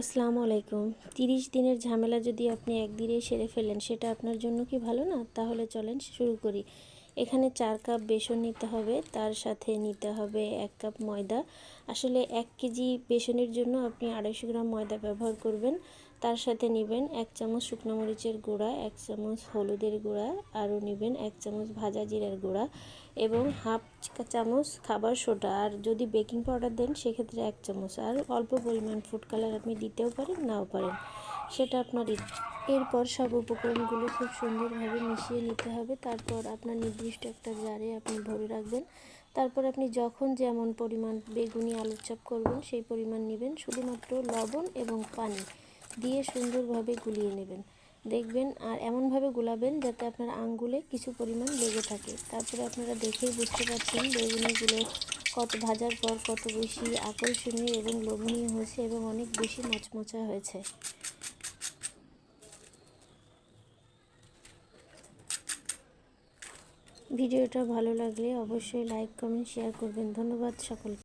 আসসালামু আলাইকুম। 30 দিনের ঝামেলা যদি আপনি একদিনেই সেরে ফেলেন, সেটা আপনার জন্য কি ভালো না? তাহলে চলেন শুরু করি। এখানে 4 কাপ বেসন নিতে হবে, তার সাথে নিতে হবে 1 কাপ ময়দা। আসলে 1 কেজি বেসনের জন্য আপনি 250 গ্রাম ময়দা ব্যবহার করবেন। তার সাথে নেবেন 1 চামচ শুকনো মরিচের গুঁড়া, 1 চামচ হলুদের গুঁড়া, আরও নেবেন 1 চামচ ভাজা জিরার গুঁড়া এবং হাফ চামচ খাবার সোডা। আর যদি বেকিং পাউডার দেন সেক্ষেত্রে 1 চামচ, আর অল্প পরিমাণ ফুড কালার আপনি দিতেও পারেন, নাও পারেন, সেটা আপনার ইচ্ছা। এরপর সব উপকরণগুলো খুব সুন্দরভাবে মিশিয়ে নিতে হবে। তারপর আপনার নির্দিষ্ট একটা জারে আপনি ভরে রাখবেন। তারপর আপনি যখন যেমন পরিমাণ বেগুনি আলুর চপ করবেন সেই পরিমাণ নেবেন। শুধুমাত্র লবণ এবং পানি দিয়ে সুন্দরভাবে গুলিয়ে নেবেন। দেখবেন আর এমনভাবে গুলাবেন যাতে আপনার আঙ্গুলে কিছু পরিমাণ লেগে থাকে। তারপরে আপনারা দেখেই বুঝতে পারছেন বেগুনিগুলো কত ভাজার পর কত বেশি আকর্ষণীয় এবং লোভনীয় হয়েছে এবং অনেক বেশি মচমচা হয়েছে। ভিডিওটা ভালো লাগলে অবশ্যই লাইক, কমেন্ট, শেয়ার করবেন। ধন্যবাদ সকলকে।